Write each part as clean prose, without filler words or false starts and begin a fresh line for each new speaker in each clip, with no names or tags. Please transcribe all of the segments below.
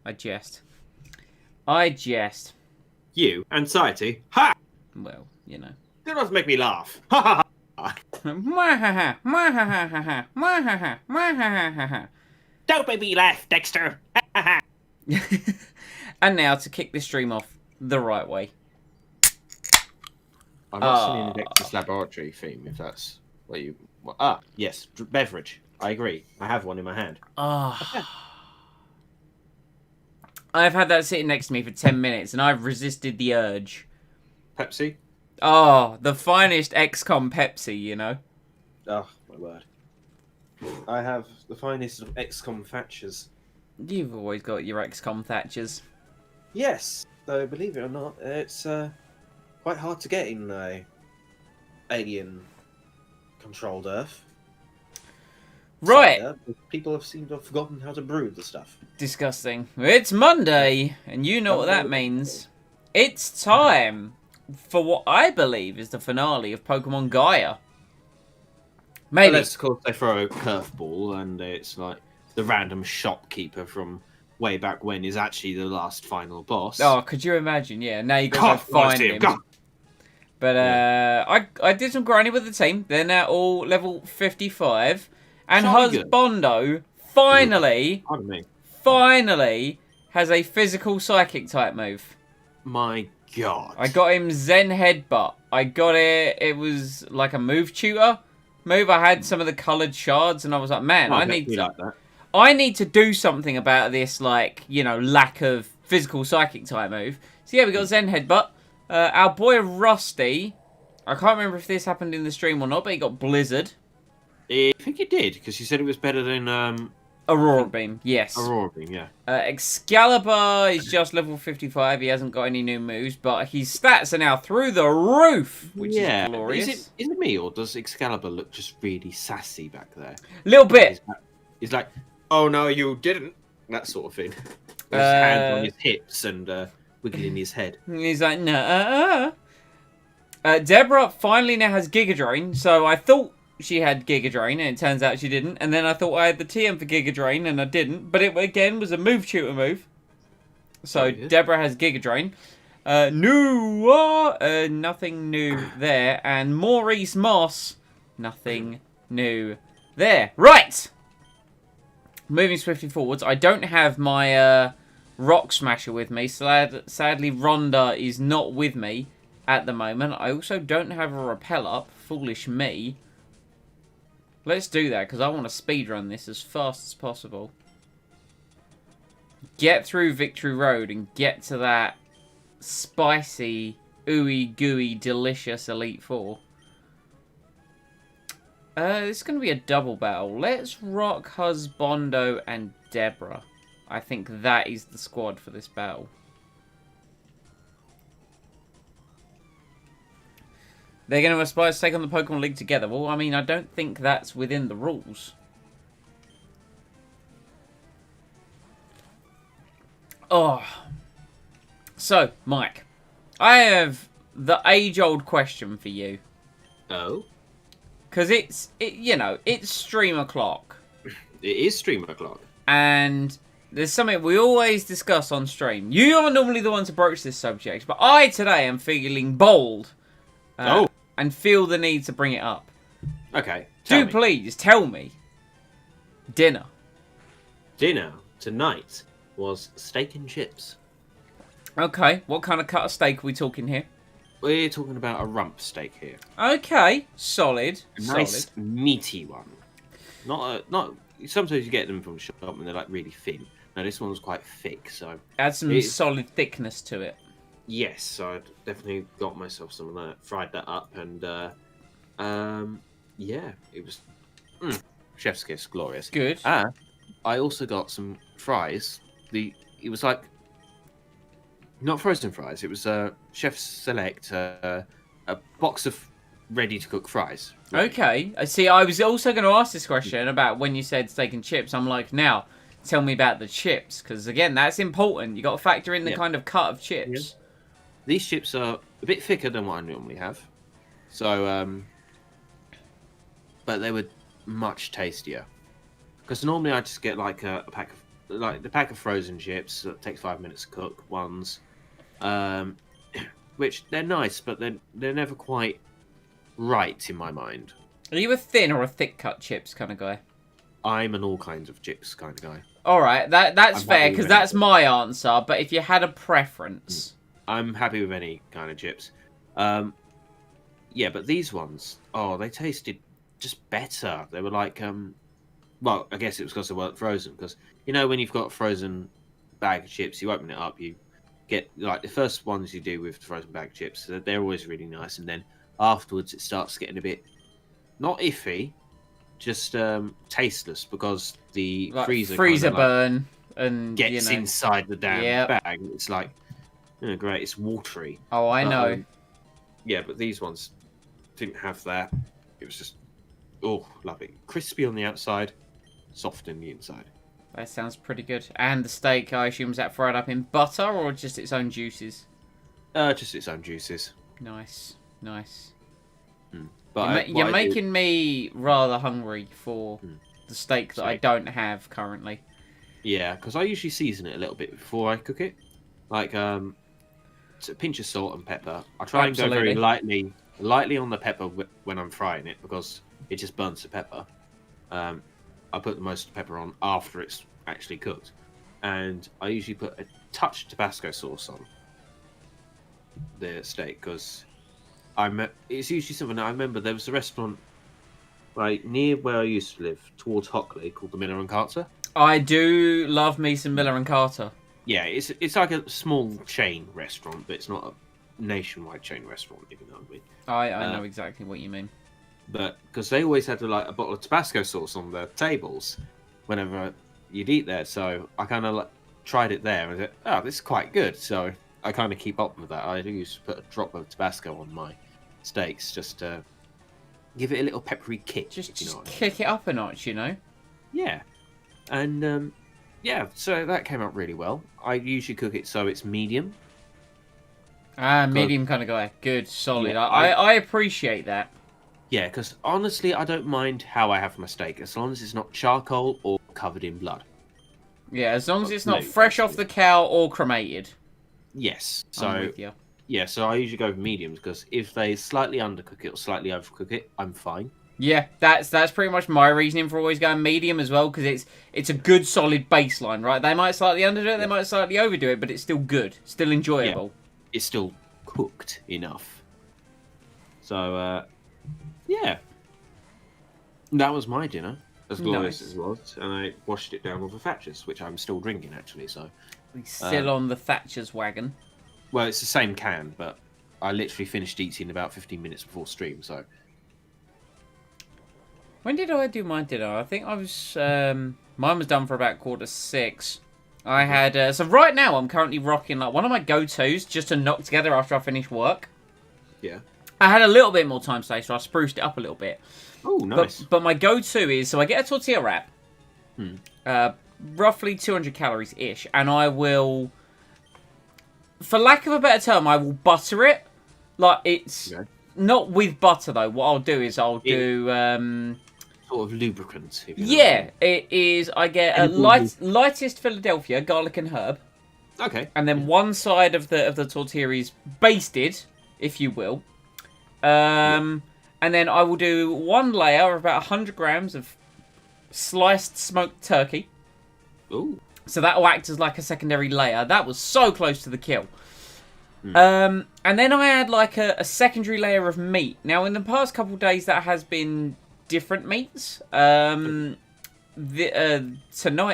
I jest. I jest.
You? Anxiety? Ha!
Well, you know.
Do not make me laugh. Ha ha ha!
Mwahaha, mwahahaha, mwahaha, mwahahaha.
Don't make me laugh, Dexter! Ha ha ha!
And now to kick this stream off the right way.
I'm not singing the Dexter's Laboratory theme, if that's what you... yes, beverage. I agree. I have one in my hand.
I've had that sitting next to me for 10 minutes, and I've resisted the urge.
Pepsi?
Oh, the finest XCOM Pepsi, you know.
Oh, my word. I have the finest of XCOM Thatchers.
You've always got your XCOM Thatchers.
Yes, though believe it or not, it's quite hard to get in alien-controlled Earth.
Right.
So, people seem to have forgotten how to brew the stuff.
Disgusting. It's Monday, and you know what that means. It's time for what I believe is the finale of Pokemon Gaia. Maybe.
Unless, of course, they throw a curveball, and it's like the random shopkeeper from way back when is actually the last final boss.
Oh, could you imagine? Yeah, now you got to find him. But I did some grinding with the team. They're now all level 55. And Husbando finally has a physical psychic type move.
My God.
I got him Zen Headbutt. I got it. It was like a move tutor move. I had some of the coloured shards, and I was like, man, I need to do something about this, like, you know, lack of physical psychic type move. So yeah, we got Zen Headbutt. Our boy Rusty, I can't remember if this happened in the stream or not, but he got Blizzard.
I think it did, because you said it was better than...
Aurora Beam, yes.
Aurora Beam, yeah.
Excalibur is just level 55. He hasn't got any new moves, but his stats are now through the roof, which is glorious.
Is it me, or does Excalibur look just really sassy back there?
Little bit.
He's like, oh, no, you didn't. That sort of thing. With his hands on his hips and wiggling his head.
He's like, no. Deborah finally now has Giga Drain, so I thought she had Giga Drain, and it turns out she didn't. And then I thought I had the TM for Giga Drain, and I didn't. But it, again, was a move tutor move. So Deborah has Giga Drain. Nothing new there. And Maurice Moss, nothing new there. Right! Moving swiftly forwards. I don't have my Rock Smasher with me. Sadly, Rhonda is not with me at the moment. I also don't have a Repel Up. Foolish me. Let's do that, because I want to speedrun this as fast as possible. Get through Victory Road and get to that spicy, ooey gooey, delicious Elite Four. It's going to be a double battle. Let's rock Husbando and Deborah. I think that is the squad for this battle. They're going to aspire to take on the Pokemon League together. Well, I mean, I don't think that's within the rules. Oh. So, Mike, I have the age-old question for you.
Oh?
Because it's stream o'clock.
It is stream o'clock.
And there's something we always discuss on stream. You are normally the one to broach this subject, but I today am feeling bold. And feel the need to bring it up.
Okay.
Please tell me. Dinner
tonight was steak and chips.
Okay. What kind of cut of steak are we talking here?
We're talking about a rump steak here.
Okay. Solid.
A nice meaty one. Not. Sometimes you get them from the shop and they're like really thin. No, this one was quite thick, so
add some solid thickness to it.
Yes, so I definitely got myself some of that, fried that up, and yeah, it was chef's kiss, glorious.
Good.
I also got some fries. It was like not frozen fries. It was Chef's Select, a box of ready to cook fries. Right?
Okay. See, I was also going to ask this question about when you said steak and chips. I'm like, now tell me about the chips, because again, that's important. You got to factor in the kind of cut of chips.
Yeah. These chips are a bit thicker than what I normally have. So, but they were much tastier. Because normally I just get like a pack of like the pack of frozen chips that takes 5 minutes to cook ones, um, which they're nice, but they're never quite right in my mind.
Are you a thin or a thick cut chips kind of guy?
I'm an all kinds of chips kind of guy.
All right, that's
I'm
fair
happy
because
with
that's
anything.
my answer. But if you had a preference,
I'm happy with any kind of chips. Yeah, but these ones, oh, they tasted just better. They were like, well, I guess it was because they weren't frozen. Because you know, when you've got a frozen bag of chips, you open it up, you get like the first ones you do with the frozen bag of chips. They're always really nice, and then afterwards it starts getting a bit not iffy, just tasteless because the
like
freezer
freezer
kind of like
burn and
gets inside the damn
Yep.
bag. It's like, great, it's watery.
Oh, I
But,
know.
Yeah, but these ones didn't have that. It was just, oh, lovely. Crispy on the outside, soft in the inside.
That sounds pretty good. And the steak, I assume, is that fried up in butter or just its own juices?
Just its own juices.
Nice, nice.
But
You're making me rather hungry for the steak that I
Steak.
don't have currently.
Yeah, because I usually season it a little bit before I cook it. Like, it's a pinch of salt and pepper. I try and go very lightly on the pepper when I'm frying it because it just burns the pepper. I put the most pepper on after it's actually cooked, and I usually put a touch of Tabasco sauce on the steak because it's usually something that I remember. There was a restaurant right near where I used to live, towards Hockley, called the Miller and Carter.
I do love me some Miller and Carter.
Yeah, it's like a small chain restaurant, but it's not a nationwide chain restaurant, if you know what I mean.
I know exactly what you mean.
But because they always had a bottle of Tabasco sauce on their tables whenever you'd eat there, so I kind of tried it there and said, "Oh, this is quite good." So I kind of keep up with that. I do used to put a drop of Tabasco on my steaks just to give it a little peppery kick.
Just
if you know what I mean.
kick it up a notch, you know?
Yeah, and yeah, so that came out really well. I usually cook it so it's medium.
Medium kind of guy. Good, solid.
Yeah,
I appreciate that.
Yeah, because honestly, I don't mind how I have my steak as long as it's not charcoal or covered in blood.
Yeah, as long as it's not
No,
fresh off the cow or cremated.
Yes.
I'm
So
with you.
yeah, so I usually go with mediums because if they slightly undercook it or slightly overcook it, I'm fine.
Yeah, that's pretty much my reasoning for always going medium as well, because it's a good solid baseline, right? They might slightly underdo it, they might slightly overdo it, but it's still good, still enjoyable.
It's still cooked enough. So yeah, that was my dinner, as glorious
Nice.
as it was, and I washed it down with a Thatcher's, which I'm still drinking actually. So
We're still on the Thatcher's wagon.
well, it's the same can, but I literally finished eating about 15 minutes before stream. So
When did I do my dinner? I think I was mine was done for about 5:45. I had so right now I'm currently rocking like one of my go-tos just to knock together after I finish work.
yeah.
I had a little bit more time today, so I spruced it up a little bit.
Oh, nice.
But my go-to is, so I get a tortilla wrap, roughly 200 calories ish, and I will, for lack of a better term, I will butter it. Like it's not with butter though. What I'll do is I'll do
sort of lubricant. If you know what I mean.
it is. I get a lightest Philadelphia garlic and herb,
Okay.
and then one side of the tortilla is basted, if you will. And then I will do one layer of about 100 grams of sliced smoked turkey.
Ooh.
So that will act as like a secondary layer. That was so close to the kill. And then I add like a secondary layer of meat. Now, in the past couple of days, that has been different meats. Tonight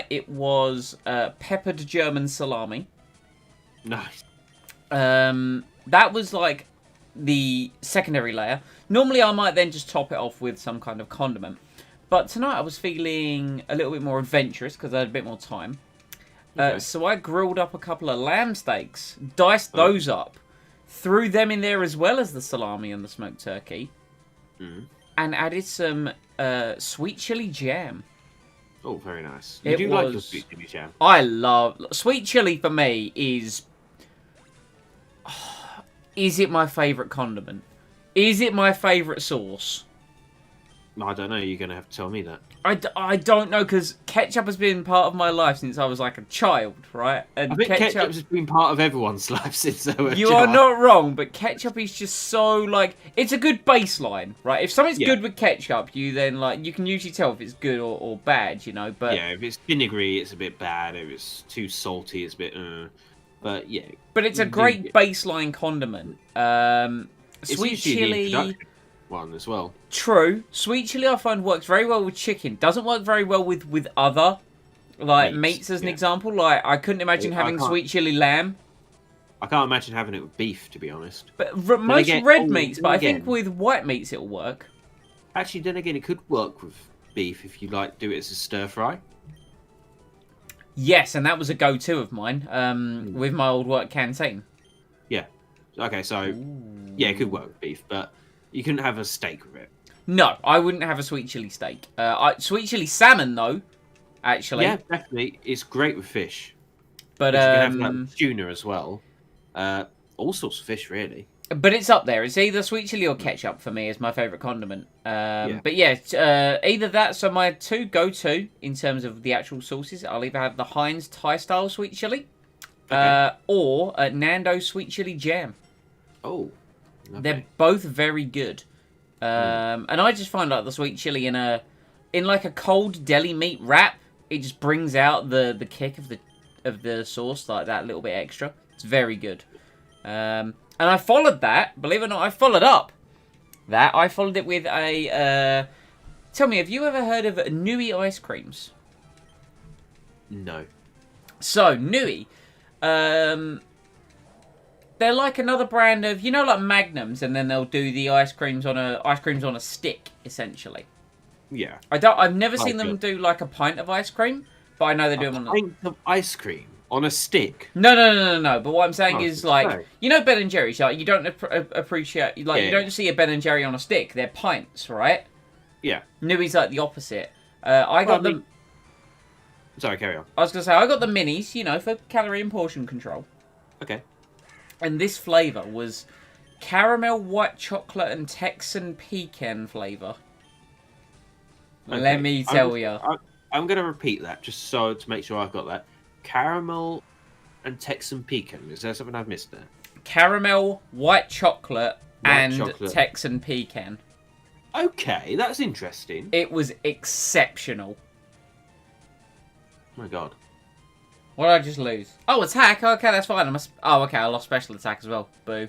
it was peppered German salami.
Nice.
That was like the secondary layer. Normally I might then just top it off with some kind of condiment. But tonight I was feeling a little bit more adventurous because I had a bit more time. So I grilled up a couple of lamb steaks, diced those up, threw them in there as well as the salami and the smoked turkey, and added some sweet chili jam.
Oh, very nice.
It
You do like your
was-
sweet chili jam.
I love... Sweet chili for me is... Is it my favourite condiment? Is it my favourite sauce?
I don't know. You're going to have to tell me that.
I don't know, because ketchup has been part of my life since I was like a child, right? And
I think ketchup has been part of everyone's life since they were a
You
child.
are not wrong, but ketchup is just so, like, it's a good baseline, right? If something's good with ketchup, you then, like, you can usually tell if it's good or bad, you know, but...
Yeah, if it's vinegary, it's a bit bad. If it's too salty, it's a bit, But, yeah.
But it's a great baseline condiment. Sweet chili...
one as well.
True. Sweet chili I find works very well with chicken. Doesn't work very well with other, like, meats as an example. Like, I couldn't imagine having sweet chili lamb.
I can't imagine having it with beef, to be honest.
But most red meats, but I think with white meats it'll work.
Actually, then again, it could work with beef if you, like, do it as a stir-fry.
Yes, and that was a go-to of mine with my old work canteen.
Yeah. Okay, so, yeah, it could work with beef, but you couldn't have a steak with it.
No, I wouldn't have a sweet chili steak. Sweet chili salmon, though, actually.
Yeah, definitely. It's great with fish.
But
you can have like, tuna as well. All sorts of fish, really.
But it's up there. It's either sweet chili or ketchup for me is my favourite condiment. But yeah, either that. So my two go-to in terms of the actual sauces, I'll either have the Heinz Thai-style sweet chili or Nando's sweet chili jam.
Oh, lovely.
They're both very good. And I just find like the sweet chili in like a cold deli meat wrap, it just brings out the kick of the sauce, like that little bit extra. It's very good. And I followed that, believe it or not, I followed it with a tell me, have you ever heard of Nui ice creams?
No.
So Nui, they're like another brand of, you know, like Magnums, and then they'll do the ice creams on a stick, essentially.
Yeah.
I've never seen them do like a pint of ice cream, but I know they do them on
a pint of ice cream on a stick.
No. But what I'm saying is, like, you know, Ben and Jerry's. Like, you don't appreciate, like, you don't see a Ben and Jerry on a stick. They're pints, right?
Yeah.
Nui's like the opposite. I got them.
Sorry, carry on.
I was gonna say I got the minis, you know, for calorie and portion control.
Okay. And
this flavour was caramel, white chocolate, and Texan pecan flavour. Okay. Let me tell you.
I'm going to repeat that just so to make sure I've got that. Caramel and Texan pecan. Is there something I've missed there?
Caramel, white chocolate, and Texan pecan.
Okay, that's interesting.
It was exceptional.
Oh my god.
What did I just lose? Oh, attack. Okay, that's fine. Oh, okay, I lost special attack as well. Boo.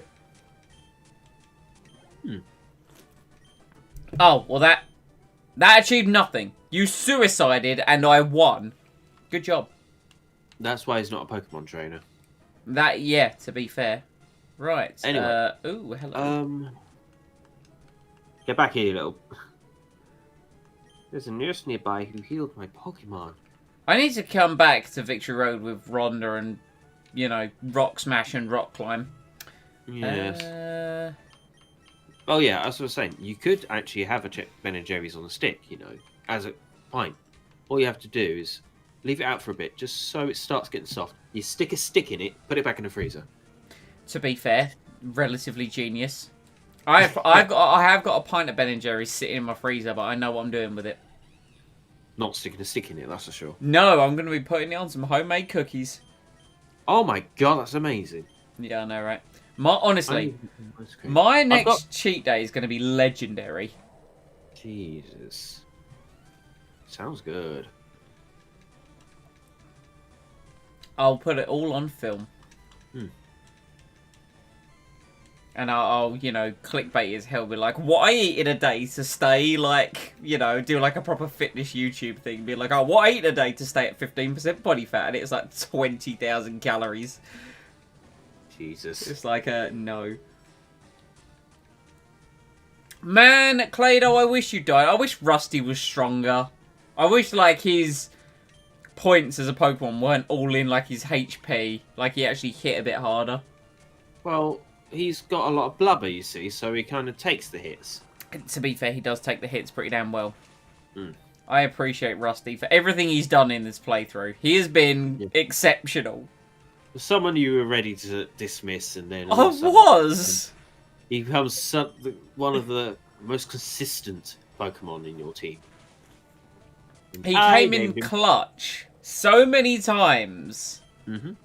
Oh, well that achieved nothing. You suicided and I won. Good job.
That's why he's not a Pokemon trainer.
Yeah, to be fair. Right.
Anyway.
Ooh, hello.
Get back here, little... There's a nurse nearby who healed my Pokemon.
I need to come back to Victory Road with Rhonda and, you know, Rock Smash and Rock Climb.
Yes. Oh yeah, as I was saying, you could actually have a Ben and Jerry's on a stick, you know, as a pint. All you have to do is leave it out for a bit, just so it starts getting soft. You stick a stick in it, put it back in the freezer.
To be fair, relatively genius. I have got a pint of Ben and Jerry's sitting in my freezer, but I know what I'm doing with it.
Not sticking a stick in it, that's for sure.
No, I'm going to be putting it on some homemade cookies.
Oh my god, that's amazing.
Yeah, I know, right? Honestly, my next cheat day is going to be legendary.
Jesus. Sounds good.
I'll put it all on film. And I'll, you know, clickbait as hell. Be like, what I eat in a day to stay, like, you know, do like a proper fitness YouTube thing. Be like, oh, what I eat in a day to stay at 15% body fat. And it's like 20,000 calories.
Jesus.
It's like, no. Man, Clado, I wish you died. I wish Rusty was stronger. I wish, like, his points as a Pokemon weren't all in, like, his HP. Like, he actually hit a bit harder.
Well, he's got a lot of blubber, you see, so he kind of takes the hits.
To be fair, he does take the hits pretty damn well. I appreciate Rusty for everything he's done in this playthrough. He has been exceptional.
Someone you were ready to dismiss, and then...
I was!
He becomes one of the most consistent Pokemon in your team. And
He
I
came in
named him-
clutch so many times
Mhm.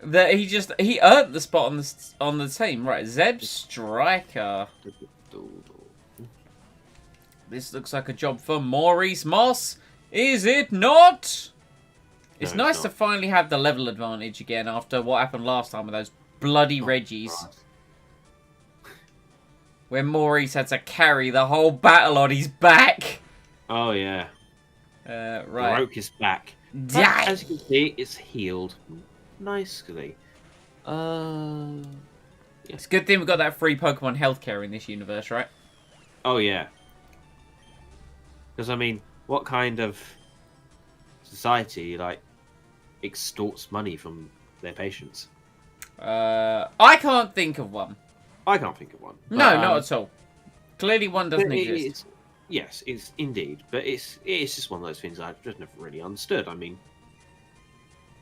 that he earned the spot on the team. Right, Zeb Striker. This looks like a job for Maurice Moss, is it not? It's
No,
nice
it's
to
not.
finally have the level advantage again after what happened last time with those bloody Reggies.
Christ.
Where Maurice had to carry the whole battle on his back.
Oh yeah.
Right.
Broke his back. But
Die.
as you can see, it's healed nicely. Yeah.
It's a good thing we got that free Pokemon healthcare in this universe, right?
Oh yeah. Because I mean, what kind of society extorts money from their patients?
I can't think of one.
I can't think of one.
No, not at all. Clearly one doesn't exist.
Yes, it's indeed, but it's just one of those things I've just never really understood. I mean,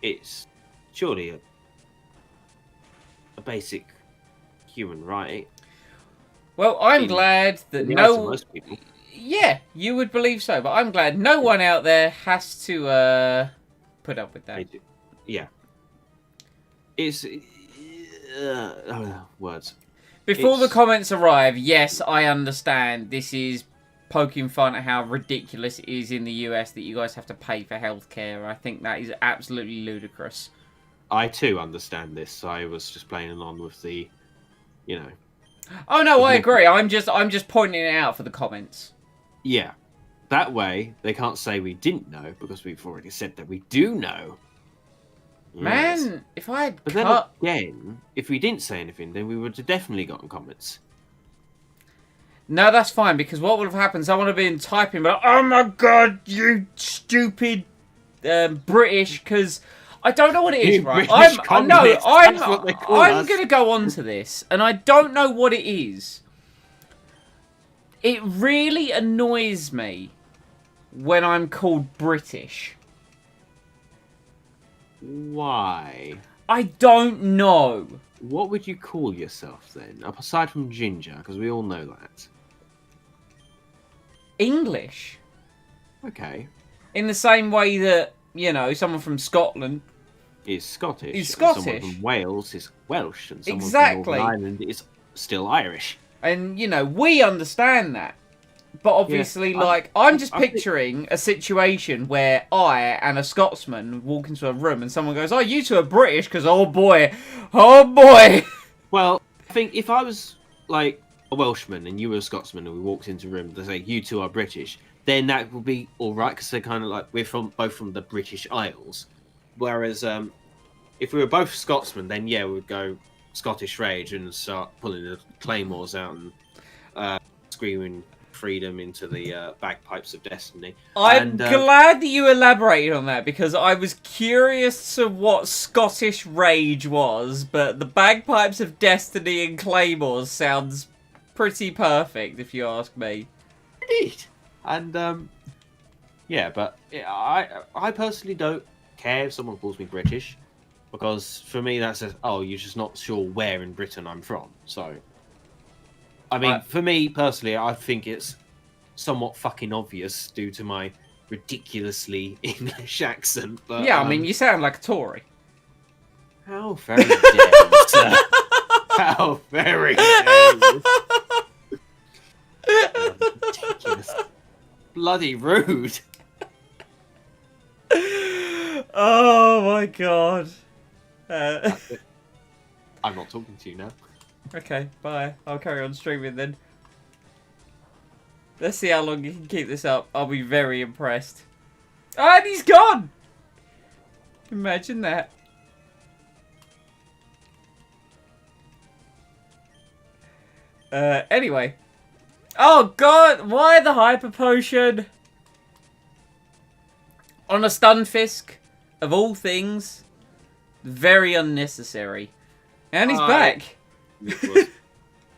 it's surely a basic human right.
Well, I'm
in
glad that
the eyes of
no...
most people.
Yeah, you would believe so, but I'm glad no one out there has to put up with that.
Yeah. It's words.
Before the
It's-
comments arrive, yes, I understand this is poking fun at how ridiculous it is in the US that you guys have to pay for healthcare. I think that is absolutely ludicrous.
I too understand this. I was just playing along with the,
Oh no, I agree. I'm just pointing it out for the comments.
yeah. That way they can't say we didn't know because we've already said that we do know. Yes.
Man, if I had
But
cut...
then again, if we didn't say anything, then we would have definitely gotten comments.
No, that's fine, because what would have happened, someone would have been typing, but oh my god, you stupid British, because I don't know what it is,
You
right?
British communists, that's what they call
I'm
us.
going to go on to this, and I don't know what it is. It really annoys me when I'm called British.
Why?
I don't know.
What would you call yourself then, aside from Ginger? Because we all know that.
English.
Okay.
In the same way that, you know, someone from Scotland...
Is Scottish.
Is
and someone
Scottish.
from Wales is Welsh, and someone
Exactly.
from Northern Ireland is still Irish.
And, you know, we understand that. But obviously,
Yeah,
I'm just
I think-
picturing a situation where I and a Scotsman walk into a room and someone goes, oh, you two are British, because, oh boy.
Well, I think if I was like a Welshman and you were a Scotsman and we walked into a room, they say you two are British, then that would be all right because they're kind of like we're both from the British Isles. Whereas if we were both Scotsmen, then yeah, we would go Scottish Rage and start pulling the claymores out and screaming freedom into the bagpipes of destiny.
I'm glad that you elaborated on that, because I was curious to what Scottish Rage was, but the bagpipes of destiny and claymores sounds pretty perfect, if you ask me.
Indeed. And yeah, but yeah, I personally don't care if someone calls me British, because for me that says, oh, you're just not sure where in Britain I'm from. So, I mean, for me personally, I think it's somewhat fucking obvious due to my ridiculously English accent. But
Yeah, I mean, you sound like a Tory.
how very dare you, sir? How very dare you? Ridiculous. Bloody rude.
Oh my god.
I'm not talking to you now.
Okay, bye. I'll carry on streaming then. Let's see how long you can keep this up. I'll be very impressed. Ah, and he's gone! Imagine that. Anyway. Oh god, why the hyper potion? On a Stunfisk, of all things. Very unnecessary. And he's back.
It was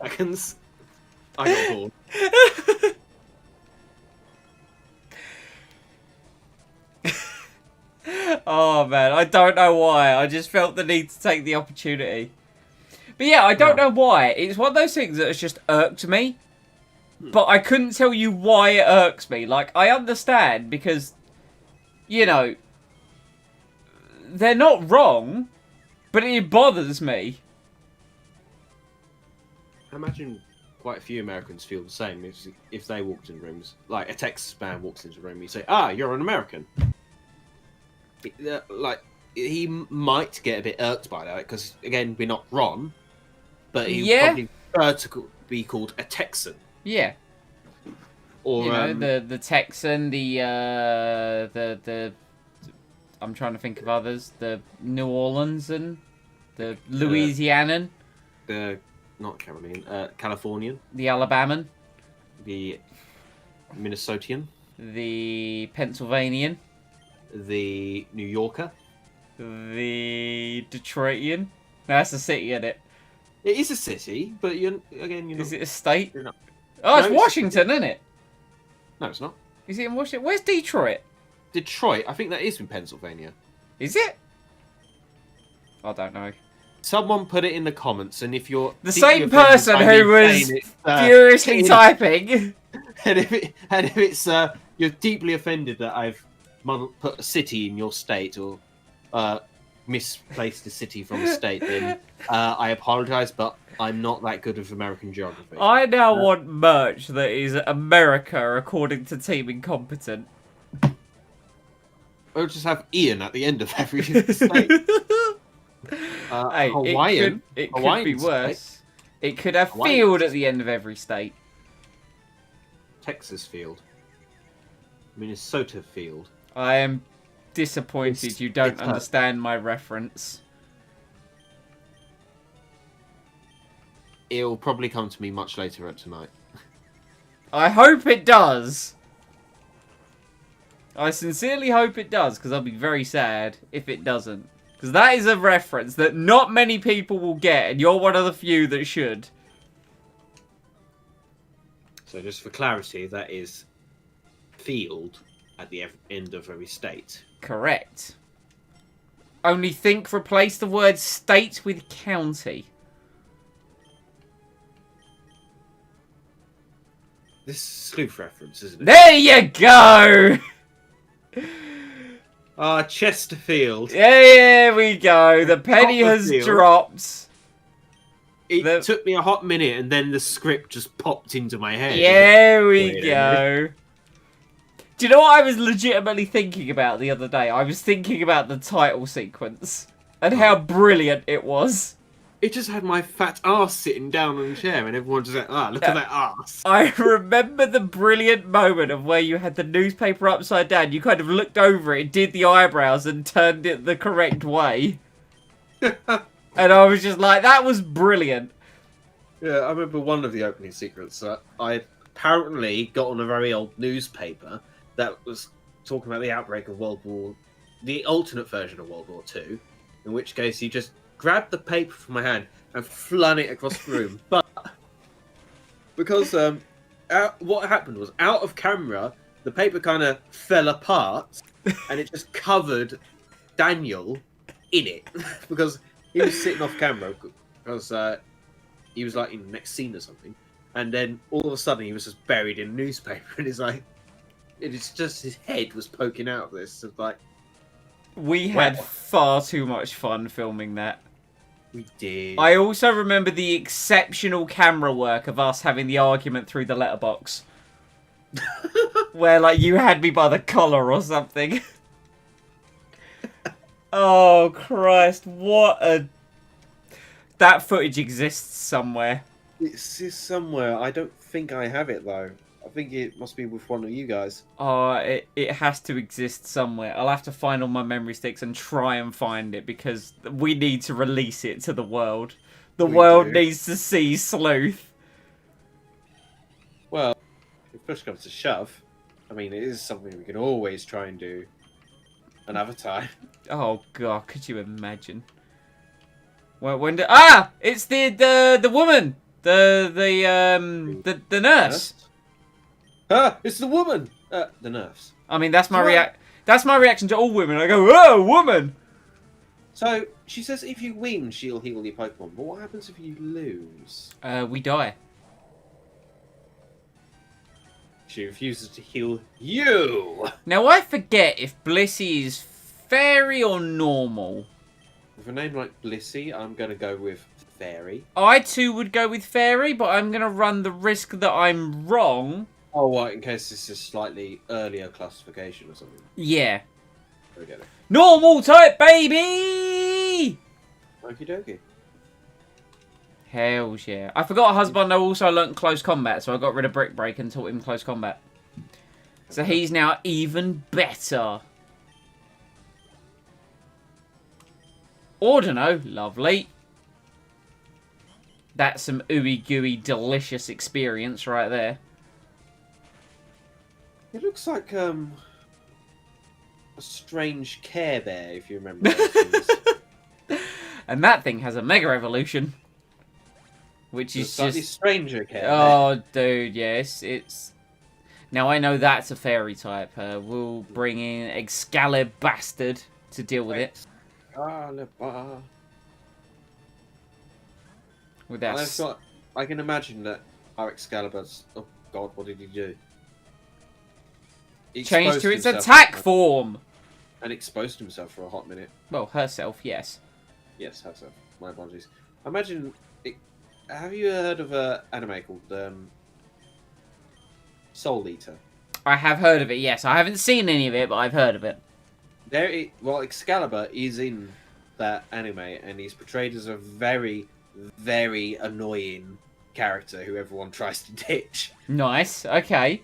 seconds. I got bored.
Oh man, I don't know why. I just felt the need to take the opportunity. But yeah, I don't know why. It's one of those things that has just irked me But I couldn't tell you why it irks me. Like, I understand because, you know, they're not wrong, but it bothers me.
I imagine quite a few Americans feel the same if they walked in rooms. Like a Texas man walks into a room, you say, "Ah, you're an American." Like he might get a bit irked by that because again, we're not wrong, but he would probably prefer to be called a Texan.
Yeah.
Or
you know, the Texan, the I'm trying to think of others. The New Orleans and the Louisianan.
The not Carolinian, Californian.
The Alabaman.
The Minnesotan.
The Pennsylvanian.
The New Yorker.
The Detroitian. No, that's a city, isn't it?
It is a city, but you're not...
Is it a state?
You're not.
Oh, it's Washington, isn't it?
No, it's not.
Is it in Washington? Where's Detroit?
Detroit. I think that is in Pennsylvania.
Is it? I don't know.
Someone put it in the comments, and if you're
the same person who was furiously typing,
and if it's you're deeply offended that I've put a city in your state or misplaced a city from a state, then I apologise, but I'm not that good with American geography.
I now want merch that is America according to Team Incompetent.
We'll just have Ian at the end of every state.
Hey,
Hawaiian.
It could be worse. State. It could have
Hawaiian.
field at the end of every state.
Texas field. Minnesota field.
I am disappointed you don't understand my reference.
It'll probably come to me much later tonight.
I hope it does. I sincerely hope it does, because I'll be very sad if it doesn't. Because that is a reference that not many people will get, and you're one of the few that should.
So just for clarity, that is field at the end of every state.
Correct. Only replace the word state with county.
This is sleuth reference, isn't it?
There you go!
Chesterfield.
There we go. The penny has dropped.
It took me a hot minute, and then the script just popped into my head.
There we go. Do you know what I was legitimately thinking about the other day? I was thinking about the title sequence and how brilliant it was.
It just had my fat ass sitting down on the chair, and everyone just like, look at that ass.
I remember the brilliant moment of where you had the newspaper upside down. You kind of looked over it, did the eyebrows, and turned it the correct way. And I was just like, that was brilliant.
Yeah, I remember one of the opening secrets. I apparently got on a very old newspaper that was talking about the outbreak of the alternate version of World War II, in which case you just grabbed the paper from my hand and flung it across the room. But because what happened was, out of camera, the paper kind of fell apart, and it just covered Daniel in it because he was sitting off camera because he was like in the next scene or something, and then all of a sudden he was just buried in a newspaper, and it's just his head was poking out of this. So like,
we had far too much fun filming that.
We did.
I also remember the exceptional camera work of us having the argument through the letterbox. Where, like, you had me by the collar or something. Oh, Christ. What a... That footage exists somewhere.
It's somewhere. I don't think I have it, though. I think it must be with one of you guys.
Oh, it has to exist somewhere. I'll have to find all my memory sticks and try and find it, because we need to release it to the world. The world needs to see Sleuth.
Well, if push comes to shove, I mean, it is something we can always try and do another time.
Oh, God, could you imagine? Well, it's the woman! The nurse!
It's the woman! The nurse.
I mean, that's my That's my reaction to all women. I go, oh, woman!
So, she says if you win, she'll heal your Pokemon. But what happens if you lose?
We die.
She refuses to heal you.
Now, I forget if Blissey is fairy or normal.
With a name like Blissey, I'm going to go with fairy.
I too would go with fairy, but I'm going to run the risk that I'm wrong.
Oh, right, in case this is slightly earlier classification or something.
Yeah.
I get it.
Normal type, baby!
Okie dokie.
Hells yeah. I forgot Husband also learnt close combat, so I got rid of Brick Break and taught him close combat. So he's now even better. Ordino, lovely. That's some ooey gooey delicious experience right there.
It looks like a strange Care Bear, if you remember those things.
And that thing has a Mega Evolution. Which is
slightly
just...
stranger Care Bear.
Oh, dude, yes. It's... Now, I know that's a fairy type. We'll bring in Excalibur Bastard to deal with it.
Excalibur.
With that...
I can imagine that our Excalibur's... Oh, God, what did he do? He
Changed to its
himself
attack form!
and exposed himself for a hot minute.
Well, herself, yes.
Yes, herself. My apologies. Imagine... Have you heard of an anime called Soul Eater?
I have heard of it, yes. I haven't seen any of it, but I've heard of it.
Well, Excalibur is in that anime, and he's portrayed as a very, very annoying character who everyone tries to ditch.
Nice, okay.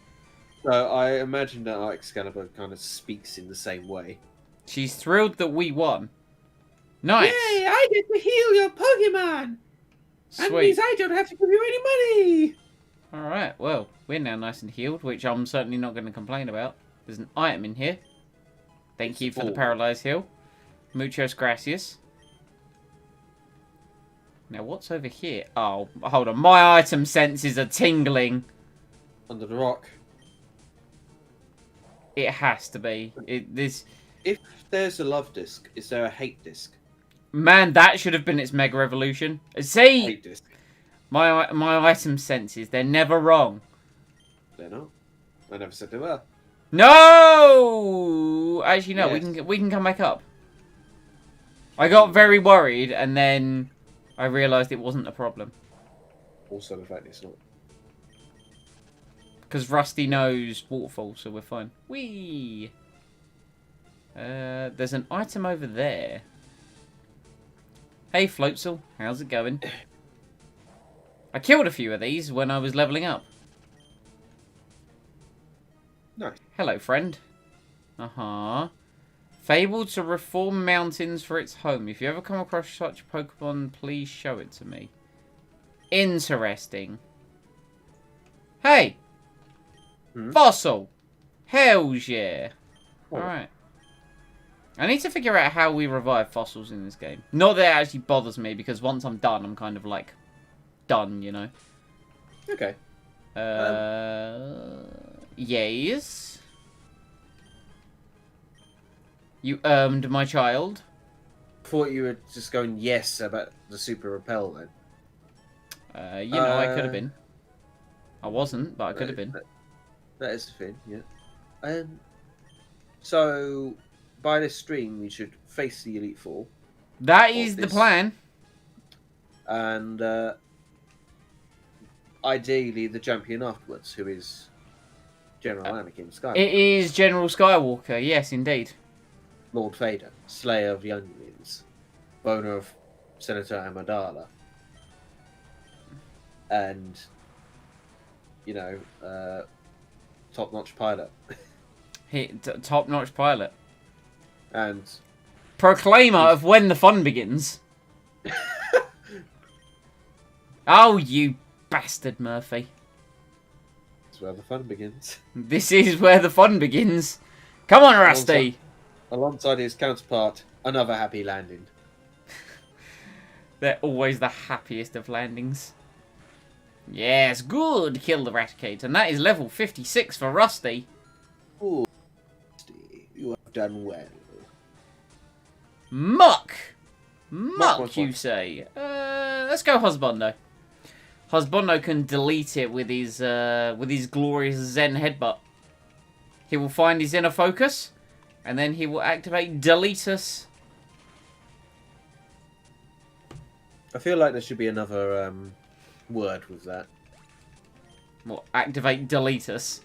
So I imagine that our Excalibur kind of speaks in the same way.
She's thrilled that we won. Nice.
Yay! I get to heal your Pokemon! That
Sweet.
means I don't have to give you any money!
Alright, well, we're now nice and healed, which I'm certainly not going to complain about. There's an item in here. Thank you for the Paralyzed Heal. Muchos gracias. Now, what's over here? Oh, hold on. My item senses are tingling.
Under the rock.
It has to be.
If there's a love disc, is there a hate disc?
Man, that should have been its Mega Evolution. See?
Hate disc.
My item senses, they're never wrong.
They're not. I never said they were.
No! Actually, no.
Yes.
We can come back up. I got very worried, and then I realised it wasn't a problem.
Also, the fact it's not.
Because Rusty knows Waterfall, so we're fine. Whee! There's an item over there. Hey, Floatzel. How's it going? I killed a few of these when I was levelling up.
Nice.
Hello, friend. Uh-huh. Fabled to reform mountains for its home. If you ever come across such a Pokemon, please show it to me. Interesting. Hey!
Hmm?
Fossil! Hells yeah!
Oh.
Alright. I need to figure out how we revive fossils in this game. Not that it actually bothers me, because once I'm done, I'm kind of like... done, you know?
Okay.
Yes? You earned my child?
Thought you were just going yes about the Super Repel then.
You know, I could have been. I wasn't, but I could have been.
That is the thing, yeah. So, by this stream, we should face the Elite Four.
That is the plan.
And ideally, the champion afterwards, who is General Anakin Skywalker.
It is General Skywalker, yes, indeed.
Lord Vader, Slayer of Younglings, Boner of Senator Amidala. And, you know, top-notch pilot.
Top-notch pilot.
And
Proclaimer of when the fun begins. Oh, you bastard, Murphy.
that's where the fun begins.
This is where the fun begins. Come on, Rusty.
Alongside his counterpart, another happy landing.
They're always the happiest of landings. Yes, good. Kill the Raticate. And that is level 56 for Rusty.
Ooh, you have done well.
Muck! Muck,
Muck.
you say? Let's go Husbando. Husbando can delete it with his glorious Zen headbutt. He will find his inner focus, and then he will activate Deletus.
I feel like there should be another word with that.
What, activate Deletus?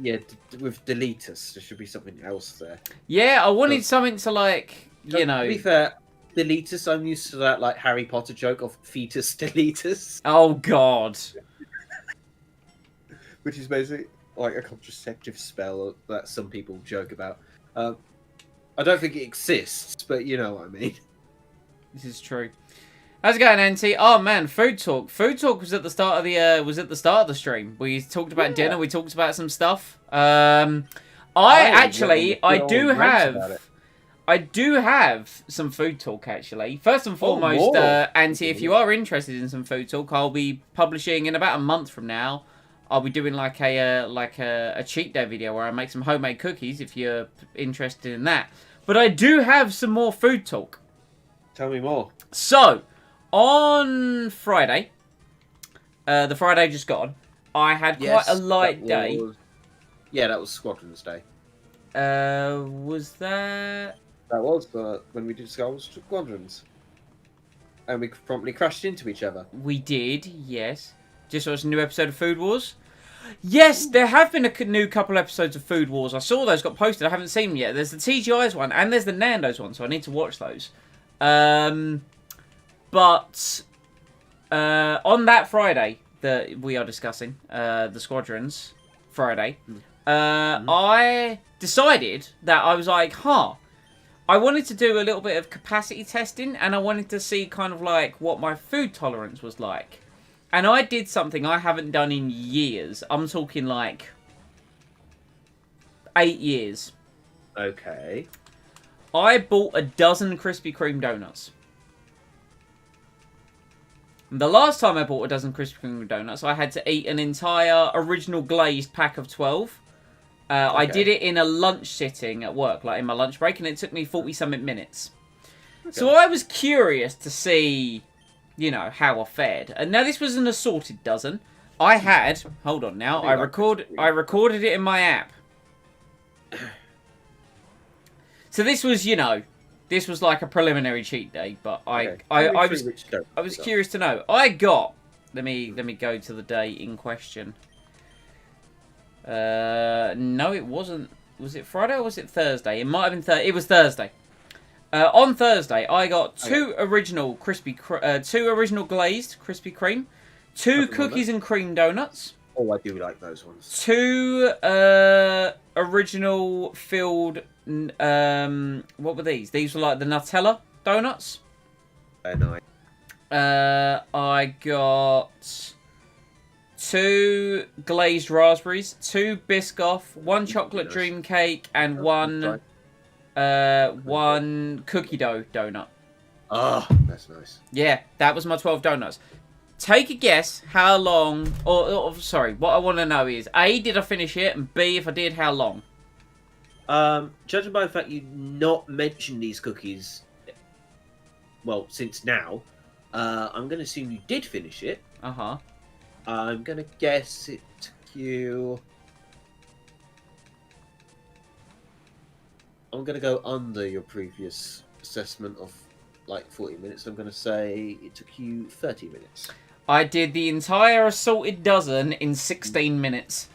Yeah, with Deletus, there should be something else there.
Yeah, I wanted something to, like, you know...
To be fair, Deletus, I'm used to that, like, Harry Potter joke of fetus Deletus.
Oh, God.
Which is basically like a contraceptive spell that some people joke about. I don't think it exists, but you know what I mean.
This is true. How's it going, Auntie? Oh man, food talk. Food talk was at the start of the stream. We talked about dinner. We talked about some stuff. I do have some food talk actually. First and foremost, Auntie, if you are interested in some food talk, I'll be publishing in about a month from now. I'll be doing like a cheat day video where I make some homemade cookies. If you're interested in that, but I do have some more food talk.
Tell me more.
So. On Friday, the Friday just gone, I had quite a light day.
Yeah, that was Squadrons Day.
Was that...
That was when we did Squadrons. And we promptly crashed into each other.
We did, yes. Just watched a new episode of Food Wars. Yes, there have been a new couple episodes of Food Wars. I saw those got posted. I haven't seen them yet. There's the TGI's one and there's the Nando's one, so I need to watch those. But on that Friday that we are discussing, the Squadrons Friday, I decided that I was like, I wanted to do a little bit of capacity testing and I wanted to see kind of like what my food tolerance was like. And I did something I haven't done in years. I'm talking like 8 years.
Okay.
I bought a dozen Krispy Kreme donuts. The last time I bought a dozen Krispy Kreme donuts, I had to eat an entire original glazed pack of 12. I did it in a lunch sitting at work, like in my lunch break, and it took me 40-something minutes. Okay. So I was curious to see, you know, how I fared. And now this was an assorted dozen. I had, hold on now, I recorded it in my app. So this was, you know, this was like a preliminary cheat day, but I was curious to know. I got, let me go to the day in question. No, it wasn't. Was it Friday or was it Thursday? It might have been Thursday. It was Thursday. On Thursday, I got two original glazed Krispy Kreme, two cookies and cream donuts.
Oh, I do like those ones.
Two original filled. What were these? These were like the Nutella donuts.
Very nice.
I got two glazed raspberries, two Biscoff, one chocolate dream cake, and one cookie dough donut.
Oh, that's nice.
Yeah, that was my 12 donuts. Take a guess how long, sorry, what I want to know is, A, did I finish it, and B, if I did, how long?
Judging by the fact you not mentioned these cookies, well, since now, I'm going to assume you did finish it.
Uh-huh.
I'm going to guess it took you... I'm going to go under your previous assessment of like 40 minutes. I'm going to say it took you 30 minutes.
I did the entire assorted dozen in 16 minutes.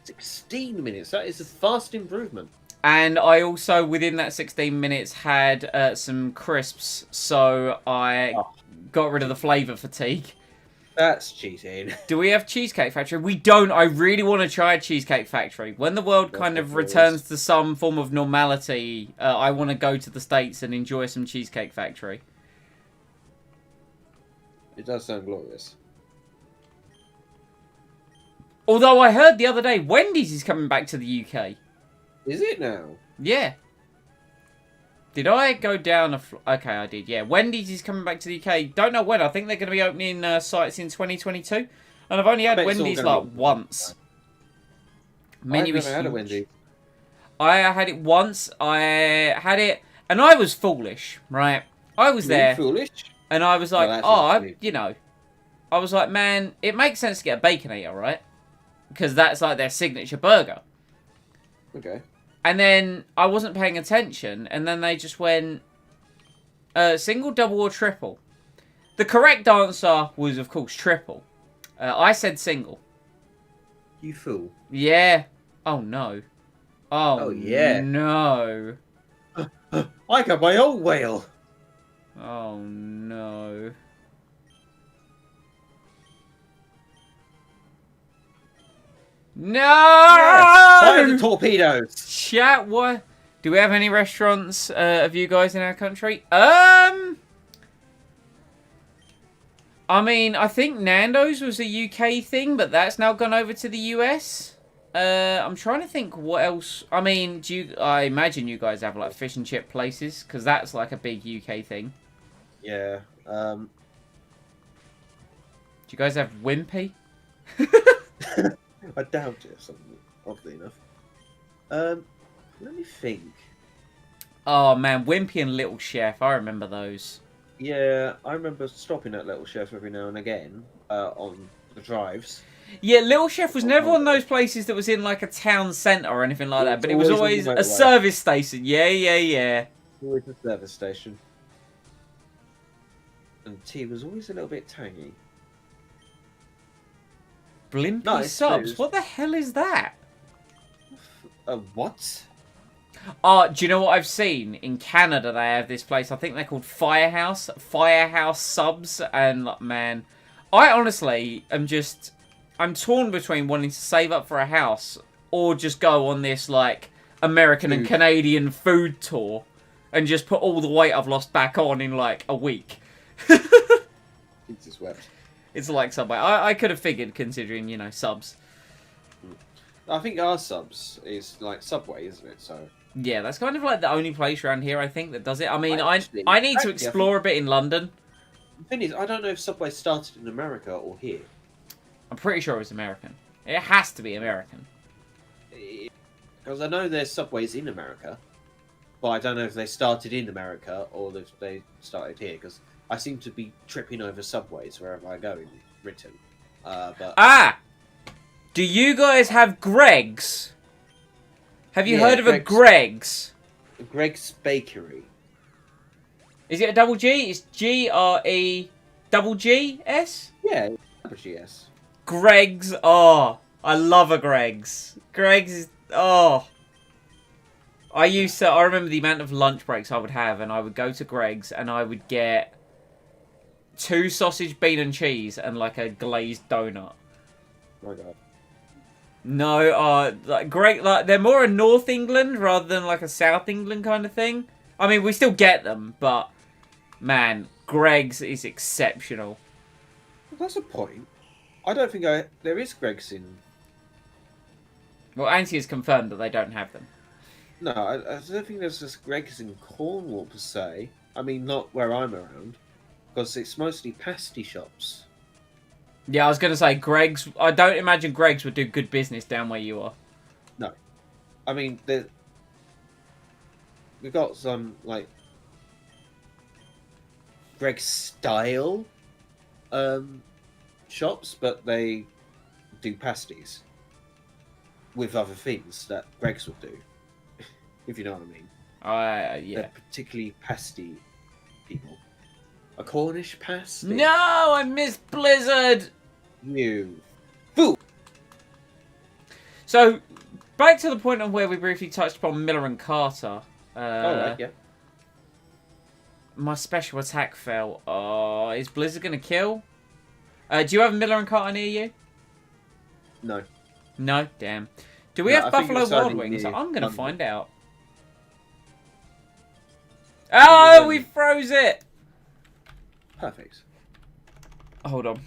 16 minutes? That is a fast improvement.
And I also, within that 16 minutes, had some crisps, so I got rid of the flavour fatigue.
That's cheating.
Do we have Cheesecake Factory? We don't. I really want to try a Cheesecake Factory. When the world kind of returns to some form of normality, I want to go to the States and enjoy some Cheesecake Factory.
It does sound glorious.
Although I heard the other day, Wendy's is coming back to the UK.
Is it now?
Yeah. Did I go down okay, I did, yeah. Wendy's is coming back to the UK. Don't know when. I think they're going to be opening sites in 2022. And I've only had Wendy's like once.
I've never had a Wendy's.
I had it once. I had it, and I was foolish, right? I was there.
Foolish?
And I was like, you know, I was like, man, it makes sense to get a Baconator, right? Because that's like their signature burger.
Okay.
And then I wasn't paying attention, and then they just went single, double, or triple. The correct answer was, of course, triple. I said single.
You fool.
Yeah. Oh, no.
Oh, yeah.
No.
I got my own whale.
Oh, no. No!
Yes! Fire the torpedoes.
Chat, what? Do we have any restaurants of you guys in our country? I mean, I think Nando's was a UK thing, but that's now gone over to the US. I'm trying to think what else. I mean, I imagine you guys have like fish and chip places, because that's like a big UK thing.
Yeah.
Do you guys have Wimpy?
I doubt it. Oddly enough. Let me think.
Oh man, Wimpy and Little Chef. I remember those.
Yeah, I remember stopping at Little Chef every now and again on the drives.
Yeah, Little Chef was never one of those places that was in like a town centre or anything like that, but it was always
on the
a
motorway.
service station. Yeah.
Always a service station. And tea was always a little bit tangy.
Blimpy
No, it's
subs.
food.
What the hell is that?
What?
Oh, do you know what I've seen? In Canada, they have this place. I think they're called Firehouse. Firehouse subs. And, like, man, I honestly am just... I'm torn between wanting to save up for a house or just go on this, like, American and Canadian food tour and just put all the weight I've lost back on in, like, a week.
Jesus wept.
It's like Subway. I could have figured, considering, you know, subs.
I think our subs is like Subway, isn't it? So
Yeah, that's kind of like the only place around here, I think, that does it. I mean, I
Actually-
need to
actually, I
explore a bit in London.
the thing is, I don't know if Subway started in America or here.
I'm pretty sure it was American. It has to be American.
Because I know there's Subways in America, but I don't know if they started in America or if they started here. Because I seem to be tripping over Subways wherever I go in Britain. But
Ah! Do you guys have Greg's? Have you
Yeah,
heard of a
Greg's.
Greg's?
Greg's Bakery.
Is it a double G? It's G-R-E double G-S?
Yeah, yes.
Greg's. Oh, I love a Greg's. Greg's is... Oh. I remember the amount of lunch breaks I would have, and I would go to Greg's, and I would get 2 sausage, bean and cheese, and like a glazed donut.
My God.
No, like great. Like they're more a North England rather than like a South England kind of thing. I mean, we still get them, but man, Greg's is exceptional.
That's a point. I don't think there is Greg's in.
Well, Auntie has confirmed that they don't have them.
No, I don't think there's just Greg's in Cornwall per se. I mean, not where I'm around, because it's mostly pasty shops.
Yeah, I was gonna say Greg's. I don't imagine Greg's would do good business down where you are.
No, I mean we've got some like Greg's style shops, but they do pasties with other things that Greg's would do, if you know what I mean.
Yeah.
They're particularly pasty people. A Cornish pasty?
No, I missed Blizzard.
You fool!
So, back to the point of where we briefly touched upon Miller and Carter.
Alright, yeah.
My special attack fell. Oh, is Blizzard gonna kill? Do you have Miller and Carter near you?
No.
No? Damn. Do we
No,
have
I think
Buffalo
it's
Wild
only
Wings?
near
I'm gonna
London.
find out. Oh, we froze it!
Perfect.
Hold on.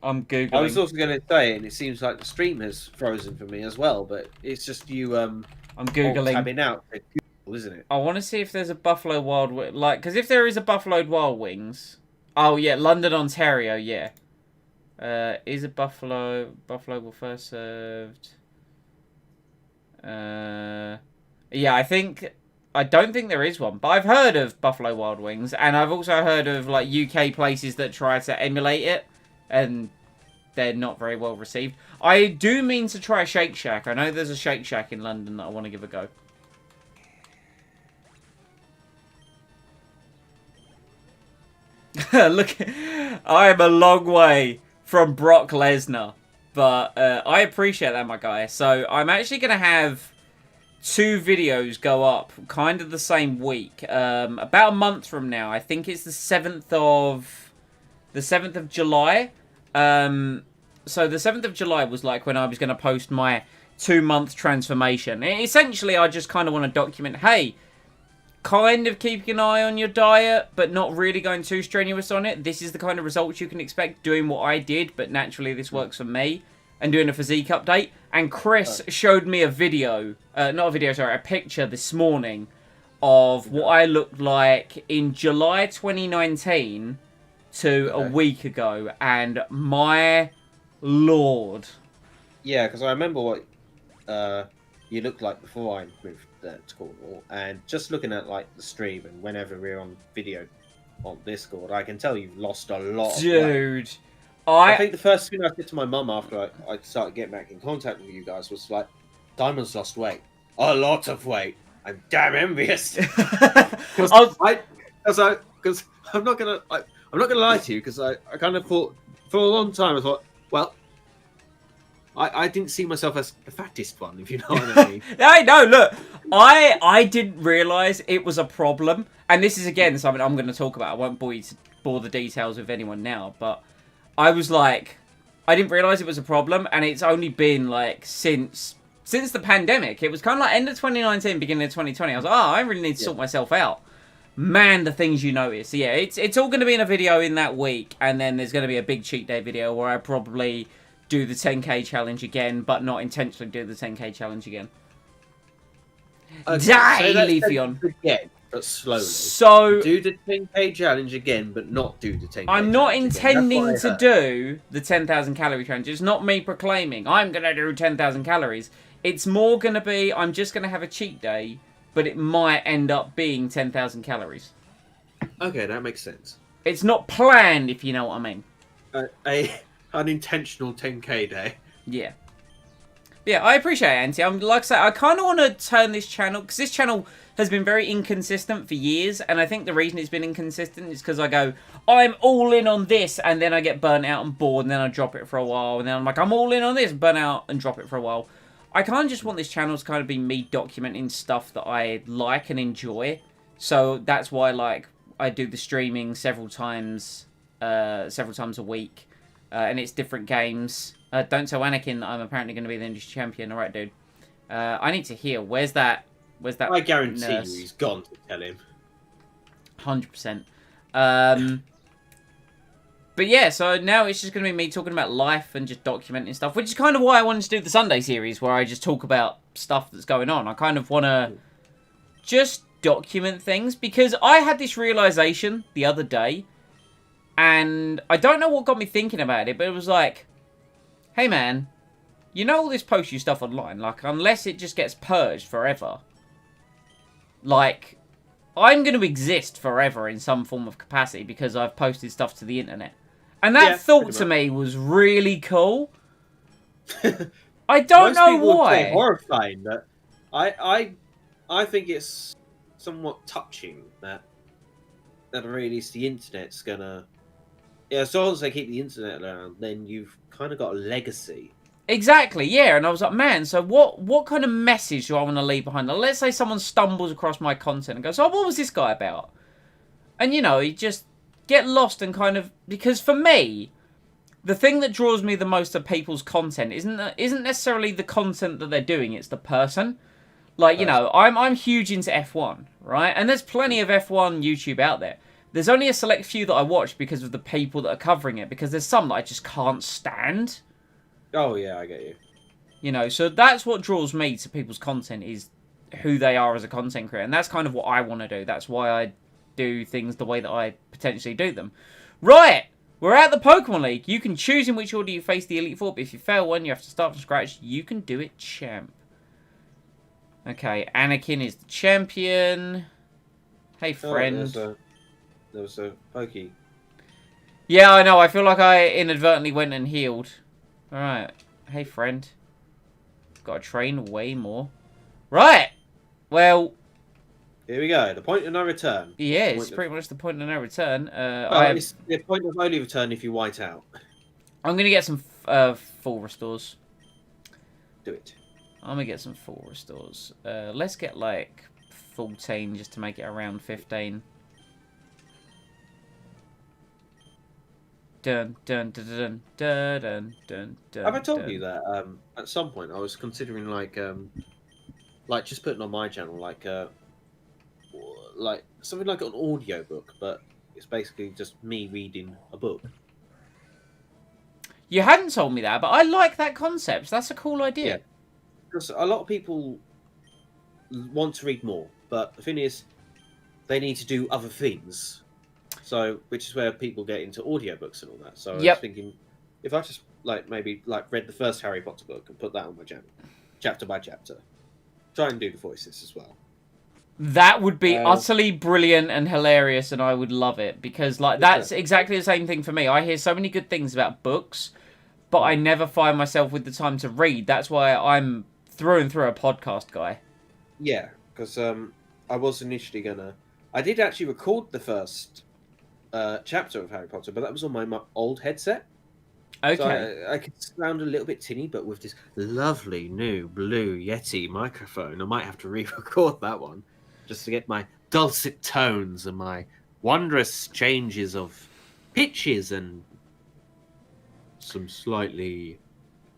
I'm Googling.
I was also going to say, and it seems like the stream has frozen for me as well, but it's just you
I'm Googling.
tabbing out for Google, isn't it?
I want to see if there's a Buffalo Wild Wing. Like, because if there is a Buffalo Wild Wings... Oh, yeah, London, Ontario, yeah. Is a Buffalo will first served... yeah, I think I don't think there is one, but I've heard of Buffalo Wild Wings, and I've also heard of like UK places that try to emulate it, and they're not very well received. I do mean to try a Shake Shack. I know there's a Shake Shack in London that I want to give a go. Look, I am a long way from Brock Lesnar, but I appreciate that, my guy. So I'm actually going to have 2 videos go up kind of the same week, about a month from now. I think it's the 7th of July. So the 7th of July was like when I was going to post my 2-month transformation. Essentially, I just kind of want to document, hey, kind of keeping an eye on your diet, but not really going too strenuous on it. This is the kind of results you can expect doing what I did, but naturally this works for me. And doing a physique update. And Chris showed me a video, not a video, sorry, a picture this morning of what I looked like in July 2019 to a week ago. And my lord.
Yeah, because I remember what you looked like before I moved to Cornwall, and just looking at like the stream and whenever we're on video on Discord, I can tell you've lost a lot.
Dude,
I think the first thing I said to my mum after I started getting back in contact with you guys was like, "Diamond's lost weight, a lot of weight. I'm damn envious." Because I'm not gonna lie to you, because I kind of thought for a long time, I thought, well, I didn't see myself as the fattest one, if you know what I mean.
Hey, no, look, I didn't realise it was a problem, and this is again something I'm going to talk about. I won't bore the details with anyone now, but I was like, I didn't realise it was a problem, and it's only been like since the pandemic. It was kind of like end of 2019, beginning of 2020. I was like, oh, I really need to sort myself out. Man, the things you notice. So yeah, it's all going to be in a video in that week, and then there's going to be a big cheat day video where I probably do the 10k challenge again, but not intentionally do the 10k challenge again. Daily, Fion.
Again, but slowly.
So
do the 10k challenge again, but not do the 10k.
I'm not intending to do the 10,000 calorie challenge. It's not me proclaiming I'm gonna do 10,000 calories. It's more gonna be I'm just gonna have a cheat day, but it might end up being 10,000 calories.
Okay, that makes sense.
It's not planned, if you know what I mean.
A unintentional 10k day.
Yeah. Yeah, I appreciate it, Auntie. Like I say, I kind of want to turn this channel, because this channel has been very inconsistent for years, and I think the reason it's been inconsistent is because I go, I'm all in on this, and then I get burnt out and bored, and then I drop it for a while, and then I'm like, I'm all in on this, burn out, and drop it for a while. I kind of just want this channel to kind of be me documenting stuff that I like and enjoy, so that's why, like, I do the streaming several times a week. And it's different games. Don't tell Anakin that I'm apparently going to be the industry champion. All right, dude. I need to heal. Where's that?
I guarantee
nurse?
you he's gone to tell him.
100%. But yeah, so now it's just going to be me talking about life and just documenting stuff, which is kind of why I wanted to do the Sunday series, where I just talk about stuff that's going on. I kind of want to just document things, because I had this realization the other day, and I don't know what got me thinking about it, but it was like, hey man, you know all this post you stuff online, like, unless it just gets purged forever, like, I'm going to exist forever in some form of capacity because I've posted stuff to the internet. And that thought to me was really cool. I don't know why.
Most horrifying, but I think it's somewhat touching that really the internet's gonna... Yeah, as long as they keep the internet around, then you've kind of got a legacy.
Exactly, yeah. And I was like, man, so what kind of message do I want to leave behind? Like, let's say someone stumbles across my content and goes, oh, what was this guy about? And, you know, you just get lost and kind of... Because for me, the thing that draws me the most to people's content isn't necessarily the content that they're doing, it's the person. Like, you know, I'm huge into F1, right? And there's plenty of F1 YouTube out there. There's only a select few that I watch because of the people that are covering it, because there's some that I just can't stand.
Oh, yeah, I get you.
You know, so that's what draws me to people's content, is who they are as a content creator. And that's kind of what I want to do. That's why I do things the way that I potentially do them. Right! We're at the Pokemon League. You can choose in which order you face the Elite Four, but if you fail one, you have to start from scratch. You can do it, champ. Okay, Anakin is the champion. Hey, friend.
There was a pokey.
Yeah, I know. I feel like I inadvertently went and healed. Alright. Hey, friend. Got to train way more. Right. Well,
Here we go. The point of no return.
yeah, it's pretty much the point of no return.
It's the point of only return if you white out.
I'm going to get some full restores.
Do it.
I'm going to get some full restores. Let's get, like, 14 just to make it around 15. Dun, dun, dun, dun, dun, dun, dun, dun,
Have I told
dun.
you that at some point I was considering like just putting on my channel like something like an audio book, but it's basically just me reading a book.
You hadn't told me that, but I like that concept. That's a cool idea.
Yeah. Because a lot of people want to read more, but the thing is, they need to do other things. So, which is where people get into audiobooks and all that. So I was thinking, if I just maybe read the first Harry Potter book and put that on my channel, chapter by chapter, try and do the voices as well.
That would be utterly brilliant and hilarious, and I would love it because that's exactly the same thing for me. I hear so many good things about books, but I never find myself with the time to read. That's why I'm through and through a podcast guy.
Yeah, because I was initially I did actually record the first chapter of Harry Potter, but that was on my old headset.
Okay.
So I could sound a little bit tinny, but with this lovely new blue Yeti microphone, I might have to re-record that one just to get my dulcet tones and my wondrous changes of pitches and some slightly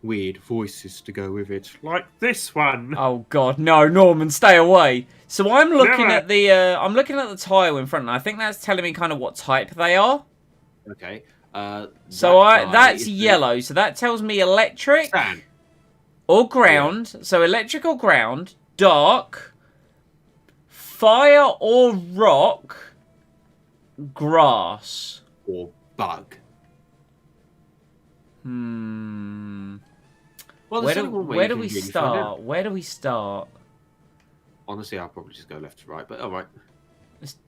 weird voices to go with it, like this one.
Oh God, no, Norman, stay away. So I'm looking at the tile in front, and I think that's telling me kind of what type they are.
Okay.
So that's yellow. So that tells me electric
Sand.
or ground. Yeah. So electric or ground, dark, fire or rock, grass
or bug.
Well, where do we start? Where do we start?
Honestly, I'll probably just go left to right, but all right.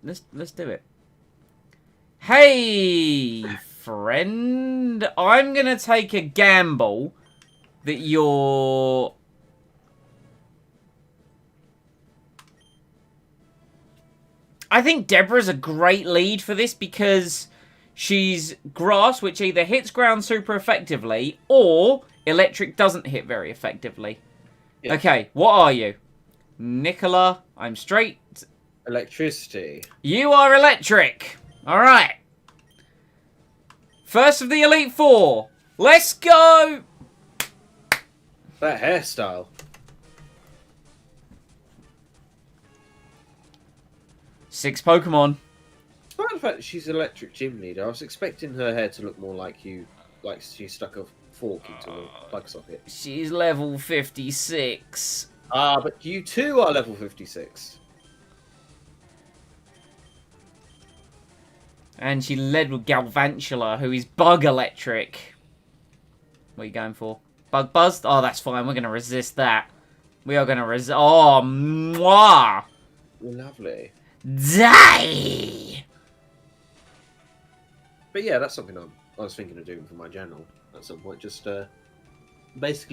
Let's do it. Hey, friend, I'm gonna take a gamble that you're. I think Deborah's a great lead for this because she's grass, which either hits ground super effectively or electric doesn't hit very effectively. Yeah. Okay, what are you? Nicola, I'm straight.
Electricity.
You are electric. Alright. First of the Elite Four. Let's go!
That hairstyle.
Six Pokemon.
Despite the fact that she's electric gym leader, I was expecting her hair to look more like you, like she stuck a fork into a plug socket.
She's level 56.
Ah, but you too are level 56.
And she led with Galvantula, who is bug electric. What are you going for? Bug Buzz? Oh, that's fine. We're going to resist that. We are going to resist. Oh, mwah!
Lovely.
Die!
But yeah, that's something I was thinking of doing for my channel at some point. Just basically